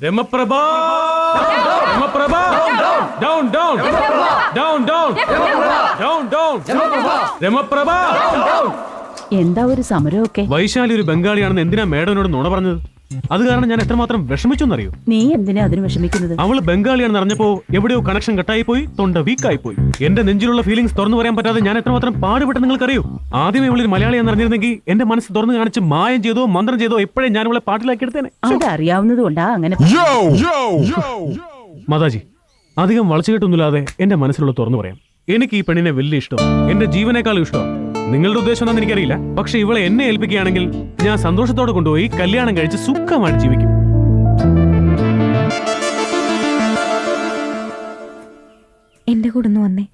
രമപ്രഭ Ramaprabha down down down down down down Ramaprabha. എന്താ ഒരു സമരമൊക്കെ? വൈശാലി ഒരു ബംഗാളിയാണെന്ന് എന്തിനാ മേഡനോട് നുണ പറഞ്ഞത്? അത് കാരണം ഞാൻ എത്രമാത്രം വിഷമിച്ചു എന്നറിയോ? നീ എന്തിനാ അതിന് വിഷമിക്കുന്നത്? അവള് ബംഗാളിയാണെന്ന് അറിഞ്ഞപ്പോ എവിടെയോ കണക്ഷൻ കട്ടായി പോയി, തൊണ്ട വീക്കായി പോയി. എന്റെ നെഞ്ചിലുള്ള ഫീലിംഗ്സ് തുറന്നു പറയാൻ പറ്റാതെ ഞാൻ എത്രമാത്രം പാടുപെട്ട് നിങ്ങൾക്കറിയോ? ആദ്യമേ ഇവളൊരു മലയാളിയാണെന്ന് അറിഞ്ഞിരുന്നെങ്കിൽ എന്റെ മനസ്സ് തുറന്നു കാണിച്ച് മായം ചെയ്തോ മന്ത്രം ചെയ്തോ എപ്പോഴേ ഞാൻ ഇവളെ പാട്ടിലാക്കി എടുത്തേനെ. അതറിയാവുന്നത് കൊണ്ടാ അങ്ങനെ. മാതാജി, അധികം വളച്ചുകെട്ടൊന്നുമില്ലാതെ എന്റെ മനസ്സിലുള്ള തുറന്നു പറയാം. എനിക്ക് ഈ പെണ്ണിനെ വലിയ ഇഷ്ടം, എന്റെ ജീവനേക്കാളും ഇഷ്ടമാണ്. നിങ്ങളുടെ ഉദ്ദേശം എന്താണെന്ന് എനിക്കറിയില്ല, പക്ഷെ ഇവളെ എന്നെ ഏൽപ്പിക്കുകയാണെങ്കിൽ ഞാൻ സന്തോഷത്തോടെ കൊണ്ടുപോയി കല്യാണം കഴിച്ച് സുഖമായിട്ട് ജീവിക്കും. എന്റെ കൂടെ ഒന്ന് വന്നേ.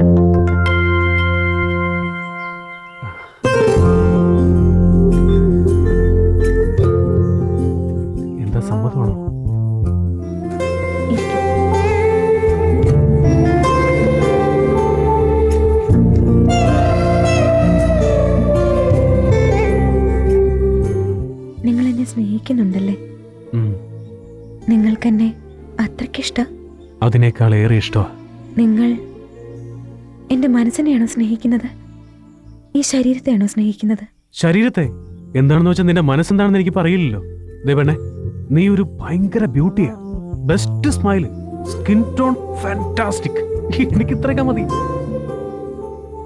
എന്താ സമ്മതമാണോ? നിങ്ങൾ എന്നെ സ്നേഹിക്കുന്നുണ്ടല്ലേ? നിങ്ങൾക്കെന്നെ അത്രയ്ക്കിഷ്ട? അതിനേക്കാൾ ഏറെ ഇഷ്ടമാ. നിങ്ങൾ എന്റെ മനസ്സിനെയാണോ സ്നേഹിക്കുന്നത്? ഈ ശരീരത്തെയാണോ സ്നേഹിക്കുന്നത്? ശരീരത്തെ എന്താണെന്ന് വെച്ചാൽ നിന്റെ മനസ്സെന്താണെന്ന് എനിക്ക് പറയില്ലല്ലോ. ദേവണ്ണെ, നീ ഒരു ഭയങ്കര ബ്യൂട്ടിയാ, best smile, skin tone fantastic. എനിക്ക് ഇത്രയൊക്കെ മതി.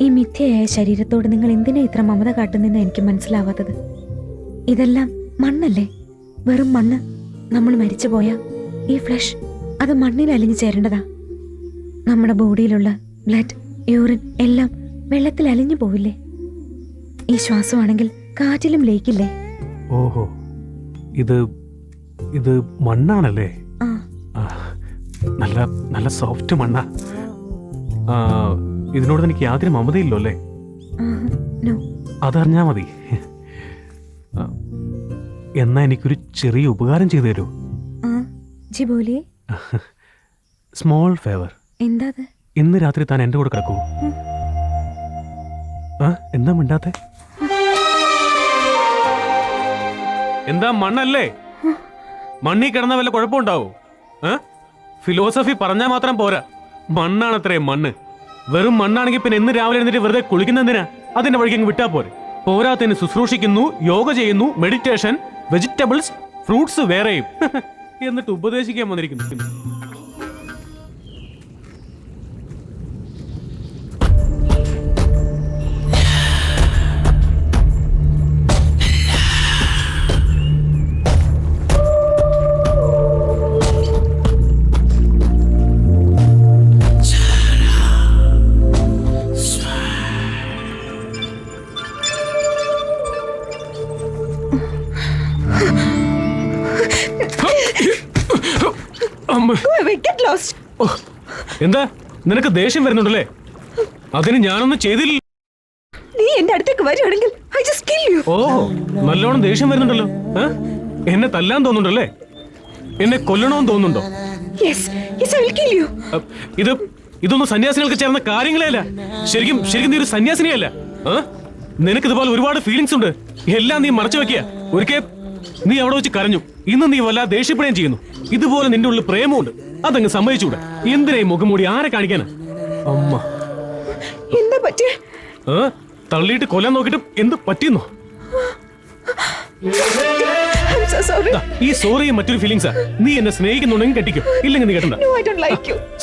ഈ മിഥ്യയായ ശരീരത്തോട് നിങ്ങൾ എന്തിനാ ഇത്ര മമത കാട്ടുന്നെന്ന് എനിക്ക് മനസ്സിലാവാത്തത്. ഇതെല്ലാം മണ്ണല്ലേ, വെറും മണ്ണ്. നമ്മൾ മരിച്ചു പോയാ ഈ ഫ്ലഷ് അത് മണ്ണിൽ അലിഞ്ഞു ചേരേണ്ടതാ. നമ്മുടെ ബോഡിയിലുള്ള ബ്ലഡ്, യൂറിൻ എല്ലാം വെള്ളത്തിൽ അലിഞ്ഞു പോവില്ലേ? ഈ ശ്വാസമാണെങ്കിൽ കാറ്റിലും ലയിക്കില്ലേ? ഓഹോ, ഇത് ഇത് മണ്ണാണല്ലേ? ആ, നല്ല നല്ല സോഫ്റ്റ് മണ്ണാ. ഇതിനോട് എനിക്ക് യാതൊരു മമതയില്ലോ അല്ലേ? നോ. അതറിഞ്ഞാ മതി. എന്നാ എനിക്കൊരു ചെറിയ ഉപകാരം ചെയ്തു തരൂ? ജി ബോലിയേ. Small favour. എന്താ അത്? ഇന്ന് രാത്രി താൻ എന്റെ കൂടെ കിടക്കൂ. എന്താ മിണ്ടാത്തെ? എന്താ മണ്ണല്ലേ? മണ്ണി കിടന്ന വല്ല കുഴപ്പമുണ്ടാവോ? ഫിലോസഫി പറഞ്ഞാൽ മാത്രം പോരാ, മണ്ണാണത്രേ മണ്ണ്. വെറും മണ്ണാണെങ്കിൽ പിന്നെ ഇന്ന് രാവിലെ എഴുന്നേറ്റ് വെറുതെ കുളിക്കുന്നതിനാ? അതിന്റെ വഴിക്ക് അങ്ങ് വിട്ടാ പോരെ. പോരാത്തതിന് ശുശ്രൂഷിക്കുന്നു, യോഗ ചെയ്യുന്നു, മെഡിറ്റേഷൻ, വെജിറ്റബിൾസ്, ഫ്രൂട്ട്സ് വേറെയും. എന്നിട്ട് ഉപദേശിക്കാൻ വന്നിരിക്കുന്നു. എന്താ നിനക്ക് ദേഷ്യം വരുന്നുണ്ടല്ലേ? അതിന് ഞാനൊന്നും ചെയ്തില്ല. നീ എന്റെ അടുത്തേക്ക് വരുവാണെങ്കിൽ I just kill you. ഓ, നല്ലോണം ദേഷ്യം വരുന്നുണ്ടല്ലോ. എന്നെ തല്ലാൻ തോന്നുന്നുണ്ടല്ലേ? എന്നെ കൊല്ലണമെന്ന് തോന്നുന്നുണ്ടോ? Yes, yes, I will kill you. ഇതൊന്നും സന്യാസികൾക്ക് ചേർന്ന കാര്യങ്ങളേ അല്ല. ശരിക്കും നീ ഒരു സന്യാസിനിയല്ല. നിനക്ക് ഇതുപോലെ ഒരുപാട് ഫീലിങ്സ് ഉണ്ട്, എല്ലാം നീ മറച്ചു വെക്കുക. ഒരിക്കൽ നീ അവിടെ വെച്ച് കരഞ്ഞു, ഇന്ന് നീ വല്ലാതെ ദേഷ്യപ്പെടുകയും ചെയ്യുന്നു. ഇതുപോലെ നിന്റെ ഉള്ളിൽ പ്രേമമുണ്ട്, അതങ്ങ് സമ്മതിച്ചൂടെ? എന്തിനായി മുഖം മൂടി? ആരെ കാണിക്കാനാ? അമ്മ എന്താ പറ്റിയ? തള്ളിയിട്ട് കൊല്ലാൻ നോക്കിട്ട് എന്ത് പറ്റിയെന്നോ? ഈ സോറിയും മറ്റൊരു ഫീലിങ്സാ. നീ എന്നെ സ്നേഹിക്കുന്നുണ്ടെങ്കിൽ കെട്ടിക്കോ, ഇല്ലെങ്കിൽ നീ കെട്ടണ്ട.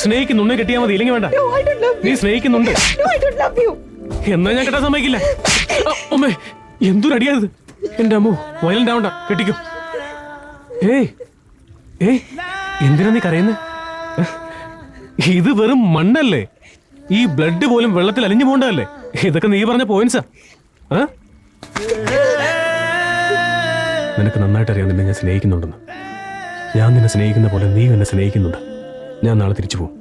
സ്നേഹിക്കുന്നുണ്ടെങ്കിൽ കെട്ടിയാൽ മതി, ഇല്ലെങ്കിൽ വേണ്ട. നീ സ്നേഹിക്കുന്നുണ്ട് എന്നാ ഞാൻ കെട്ടാൻ സമ്മതിക്കില്ല. അമ്മേ, എന്തൊരു അടിയാത്! എന്റെ അമ്മോ, വയലന്റ് ആവണ്ട, കെട്ടിക്കോ. എന്തിനാ നീ കരയുന്നത്? ഇത് വെറും മണ്ണല്ലേ? ഈ ബ്ലഡ് പോലും വെള്ളത്തിൽ അലിഞ്ഞു പോണ്ടല്ലേ? ഇതൊക്കെ നീ പറഞ്ഞ പോയിന്റ്സാ. നിനക്ക് നന്നായിട്ട് അറിയാം നിന്നെ ഞാൻ സ്നേഹിക്കുന്നുണ്ടെന്ന്. ഞാൻ നിന്നെ സ്നേഹിക്കുന്ന പോലെ നീ എന്നെ സ്നേഹിക്കുന്നുണ്ട്. ഞാൻ നാളെ തിരിച്ചു പോകും.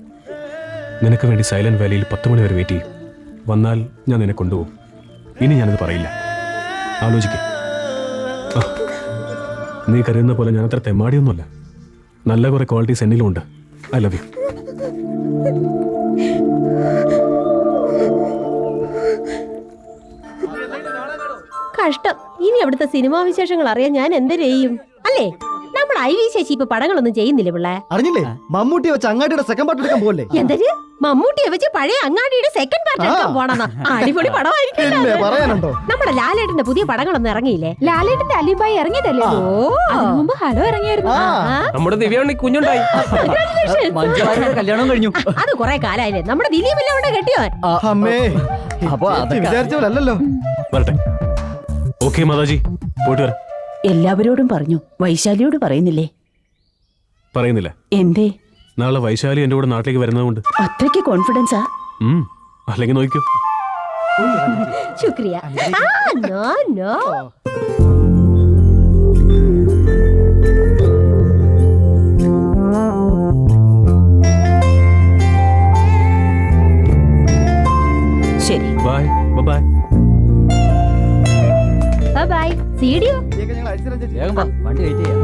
നിനക്ക് വേണ്ടി സൈലന്റ് വാലിയിൽ 10 മണി വരെ വെയിറ്റ് ചെയ്യും. വന്നാൽ ഞാൻ നിന്നെ കൊണ്ടുപോകും. ഇനി ഞാനത് പറയില്ല. ആലോചിക്കേ. നീ കരുതുന്ന പോലെ ഞാൻ അത്ര തെമ്മാടിയൊന്നുമല്ല. നല്ല കുറെ ക്വാളിറ്റീസ് എന്നിലും ഉണ്ട്. I love you. കഷ്ടം. ഇനി അവിടുത്തെ സിനിമാ വിശേഷങ്ങൾ അറിയാൻ ഞാൻ എന്ത് ചെയ്യും? അല്ലേ, നമ്മൾ നമ്മുടെ ഐ വി ശശി ഇപ്പൊ പടങ്ങളൊന്നും ചെയ്യുന്നില്ല പിള്ളേ. അറിഞ്ഞില്ലേ മമ്മൂട്ടി വെച്ച് അങ്ങാടിയുടെ സെക്കൻഡ് പാർട്ട് എടുക്കാൻ പോലെ എന്തൊരു മമ്മൂട്ടിയെ വെച്ച് പഴയ അങ്ങാടിയുടെ സെക്കൻഡ് പാർട്ട് എടുക്കാൻ പോണെന്നാ? അടിപൊളി പടമായിരിക്കും. പറയാനുണ്ടോ? നമ്മുടെ ലാലേട്ടന്റെ പുതിയ പടങ്ങളൊന്നും ഇറങ്ങിയില്ലേ? ലാലേട്ടന്റെ അലിബായി ഇറങ്ങിയതല്ലേ? അതിനു മുമ്പ് ഹലോ ഇറങ്ങിയായിരുന്നു. നമ്മുടെ ദിവ്യാണി കുഞ്ഞുണ്ടായി. കല്യാണം കഴിഞ്ഞു. അത് കുറെ കാലായില്ലേ. നമ്മുടെ ദിലീപല്ലേ അവിടെ കെട്ടിയോ? അമ്മേ അപ്പൊ വിചാരിച്ച പോലല്ലോ. വരട്ടെ. ഓക്കെ മാതാജി, പോയിട്ട് വരാം. എല്ലാവരോടും പറഞ്ഞു, വൈശാലിയോട് പറയുന്നില്ലേ? പറയുന്നില്ല. എന്തേ? നാളെ വൈശാലി എന്റെ കൂടെ നാട്ടിലേക്ക് വരുന്നതുകൊണ്ട്. അത്രയ്ക്ക് കോൺഫിഡൻസാ? അല്ലെങ്കിൽ നോക്കൂ. ശുക്രിയ. No no. ശരി, ബൈ ബൈ. Bye bye. സീഡിയോ? വണ്ടി വെയിറ്റ് ചെയ്യാം.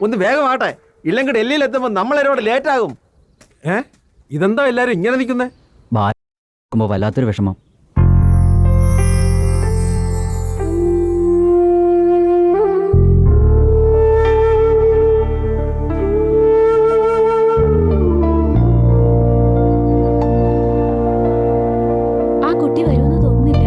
ഒന്ന് വേഗമാട്ടെ, ഇല്ലെങ്കിൽ ഡൽഹിയിൽ എത്തുമ്പോ നമ്മളെരോട് ലേറ്റ് ആകും. ഇതെന്താ എല്ലാരും ഇങ്ങനെ നിൽക്കുന്നേ? വല്ലാത്തൊരു വിഷമം. ആ കുട്ടി വരുമെന്ന് തോന്നുന്നില്ല.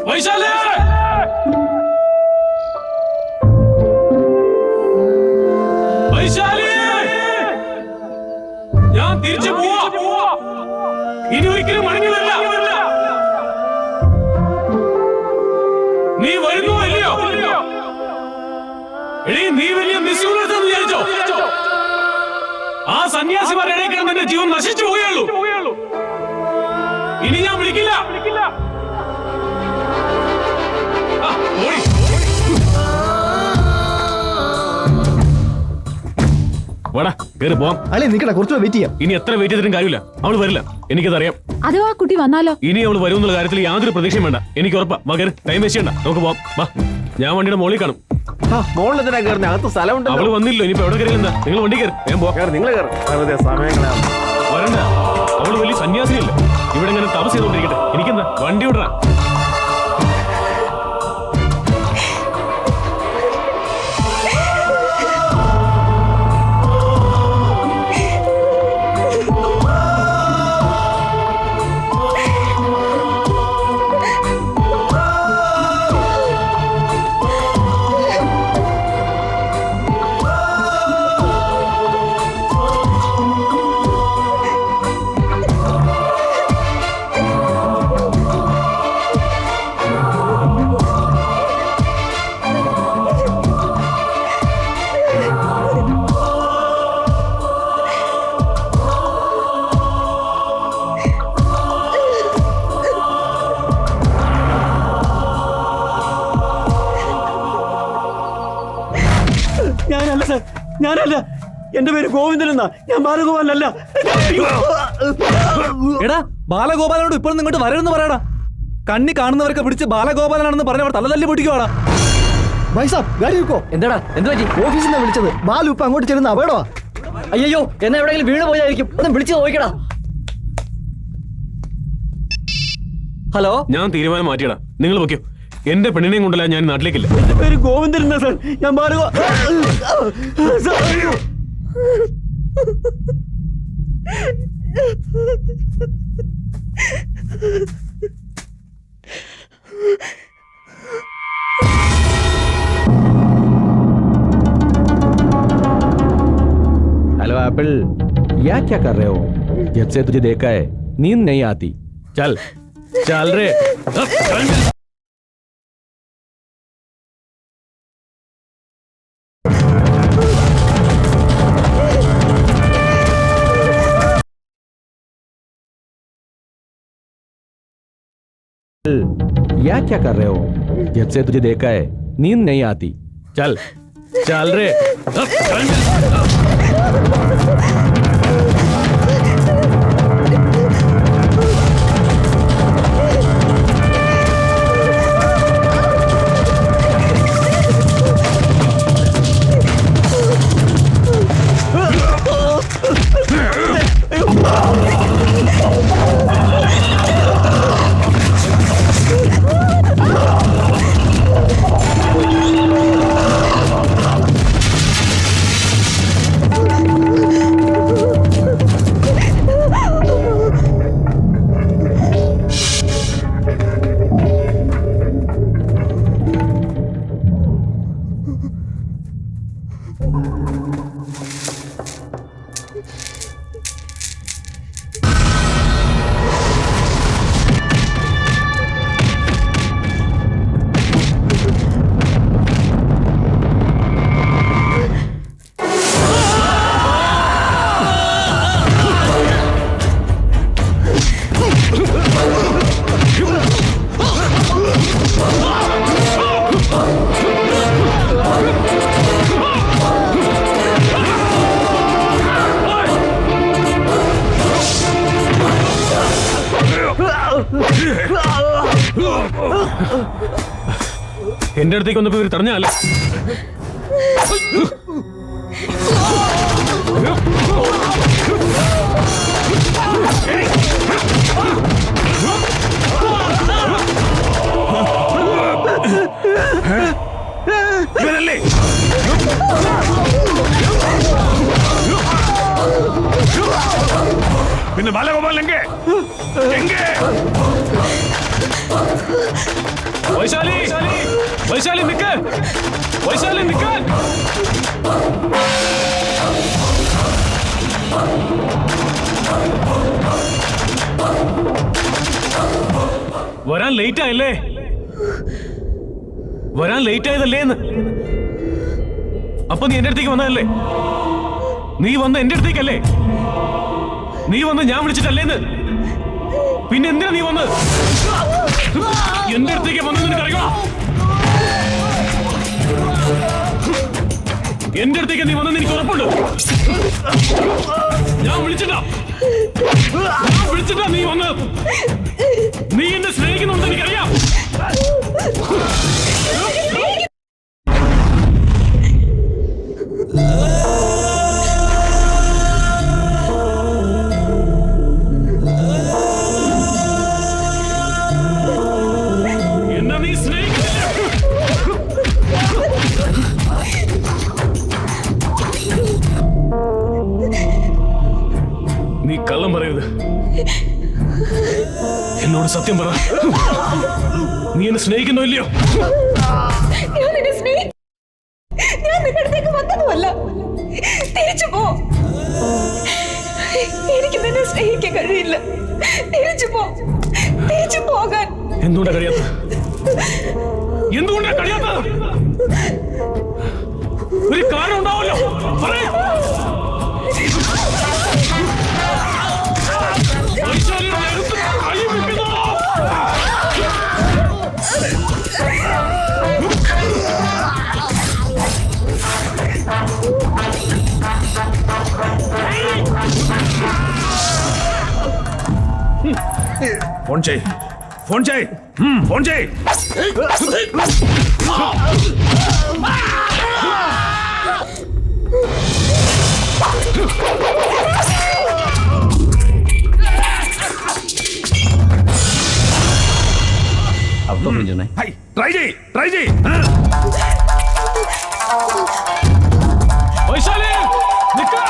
വൈശാലി! വൈശാലി! ഞാൻ തിരിച്ചു പോവാ. ഇനി ഒരിക്കലും മടങ്ങി വരില്ല. നീ വരുന്നോ ഇല്ലയോ? എടീ, നീ വലിയ മിസ്യൂസ് വിചാരിച്ചോ? ആ സന്യാസിമാരുടെ ഇടയിൽ കിടന്ന് എന്റെ ജീവൻ നശിച്ചു പോവുകയുള്ളൂ. ഇനി ഞാൻ വിളിക്കില്ല. വാടാ, കേറി പോവാം. അല്ലെ നിക്കട്ടെ, കുറച്ചുകൂടെ വെയിറ്റ് ചെയ്യാം. ഇനി എത്ര വെയിറ്റ് ചെയ്തിട്ടും കാര്യമില്ല, അവള് വരില്ല. എനിക്കതറിയാം. അതോ ആ കുട്ടി വന്നാലോ? ഇനി അവള് വരും എന്നുള്ള കാര്യത്തിൽ യാതൊരു പ്രതീക്ഷയും വേണ്ട. എനിക്ക് ഉറപ്പാ. വാ, കേറി. ടൈം വേസ്റ്റ് ചെയ്യണ്ട, നമുക്ക് പോവാം. വാ, ഞാൻ വണ്ടിയുടെ മോളിൽ കാണും. മോളിൽ എന്തിനാ കയറുന്നത്? അകത്ത് സ്ഥലമുണ്ടല്ലോ. അവള് വന്നില്ലോ, ഇനിയിപ്പോ എവിടെ കയറിയില്ല. നിങ്ങൾ വണ്ടി കയറി, ഞാൻ പോവാം. നിങ്ങൾ കയറും. വെറുതെ സമയങ്ങളാണ്. വരണ്ട, അവള് വലിയ സന്യാസിനിയല്ലേ. ഇവിടെ ഇങ്ങനെ തപസ് ചെയ്തോണ്ടിരിക്കട്ടെ. എനിക്കെന്താ, വണ്ടി വിടറാ. ഞാനല്ല സാർ, ഞാനല്ല. എന്റെ പേര് ഗോവിന്ദൻ എന്നാ. ഞാൻ ബാലഗോപാലല്ല. എടാ, ബാലഗോപാലനോട് ഇപ്പോഴും ഇങ്ങോട്ട് വരരുന്ന് പറയടാ. കണ്ണി കാണുന്നവരൊക്കെ പിടിച്ച് ബാലഗോപാലനാണെന്ന് പറഞ്ഞവർ തലതല്ലി പൊട്ടിക്കുവാടാ. വൈസാബ്, ഗാഡി വെക്കോ. എന്താടാ, എന്ത് പറ്റി? ഓഫീസിൽ നിന്ന് വിളിച്ചത്. ബാലു ഇപ്പൊ അങ്ങോട്ട് ചെല്ലുന്ന അപകടമാ. അയ്യോ, എന്നെ എവിടെയെങ്കിലും വീണ് പോയായിരിക്കും. ഒന്ന് വിളിച്ചു നോക്കടാ. ഹലോ, ഞാൻ തീരുമാനം മാറ്റിയടാ. നിങ്ങൾ വെക്കോ. എന്റെ പെണ്ണിനെയും കൊണ്ടല്ല ഞാൻ നാട്ടിലേക്കില്ല. എന്റെ പേര് ഗോവിന്ദൻ എന്നാ സാർ. ഞാൻ ബാലഗോ हेलो एप्पल, यह क्या कर रहे हो? जब से तुझे देखा है नींद नहीं आती. चल चल रे. यह क्या कर रहे हो? जब से तुझे देखा है नींद नहीं आती. चल चल रे. എന്റെ അടുത്തേക്ക് വന്നപ്പോ ഇവര് തടഞ്ഞല്ലേ? ഇവനല്ലേ? പിന്നെ ബാലഗോപാൽ എങ്കേ? വൈശാലി, വൈശാലി നിക്ക്, വൈശാലി നിക്ക്. വരാൻ ലേറ്റ് ആയല്ലേ? വരാൻ ലേറ്റ് ആയതല്ലേ എന്ന്? അപ്പൊ നീ എന്റെ അടുത്തേക്ക് വന്നതല്ലേ? നീ വന്ന എന്റെ അടുത്തേക്കല്ലേ? നീ വന്ന് ഞാൻ വിളിച്ചിട്ടല്ലേന്ന്? പിന്നെ എന്തിനാ നീ വന്നത്? എന്റെ അടുത്തേക്ക് വന്നത് നിനക്കറിയോ? എന്റെ അടുത്തേക്ക് നീ വന്നെന്ന് എനിക്ക് ഉറപ്പുണ്ട്. ഞാൻ വിളിച്ചിട്ടാ നീ വന്നത്. നീ എന്നെ സ്നേഹിക്കുന്നുണ്ടെന്ന് എനിക്കറിയാം. നീ കള്ളം പറയരുത്. എന്നോട് സത്യം പറ. നീ എന്നെ സ്നേഹിക്കുന്നോ ഇല്ലയോ? ഞാൻ നിന്റെ അടുത്തേക്ക് വന്നതുമല്ല. തിരിച്ചു പോ. എനിക്ക് നിന്നെ സ്നേഹിക്കാൻ കഴിയില്ല. തിരിച്ചു പോകാൻ. എന്തുകൊണ്ടാ കഴിയാത്തത്? എന്തുകൊണ്ടാ കഴിയാത്തത്? ഒരു കാരണം ഉണ്ടാവല്ലോ. പറയൂ. ഫോൺ ചെയ്. ട്രൈ ചെയ്. വൈശാലി നിക്ക്.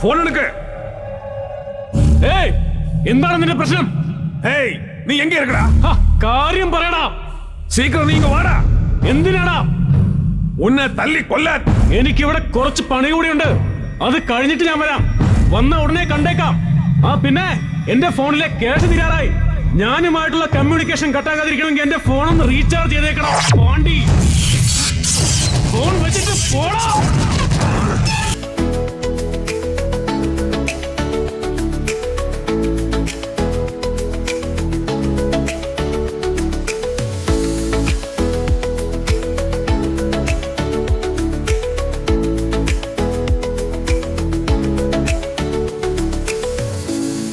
ഫോൺ എടുക്ക. എന്താണ് നിന്റെ പ്രശ്നം? നീ എങ്ക ഇരിക്കടാ? കാര്യം പറയടാ. സീക്രം നീ വാടാ. എന്തിനാടാ? ഉന്നെ തല്ലി കൊല്ലാൻ. എനിക്കിവിടെ കുറച്ച് പണി കൂടിയുണ്ട്. അത് കഴിഞ്ഞിട്ട് ഞാൻ വരാം. വന്ന ഉടനെ കണ്ടേക്കാം. പിന്നെ എന്റെ ഫോണിലെ ക്യാഷ് തീരാറായി. ഞാനുമായിട്ടുള്ള കമ്മ്യൂണിക്കേഷൻ കട്ടാകാതിരിക്കണമെങ്കിൽ എന്റെ ഫോണൊന്ന് റീചാർജ് ചെയ്തേക്കണം. പാണ്ടി ഫോൺ വെച്ചിട്ട് പോടാ.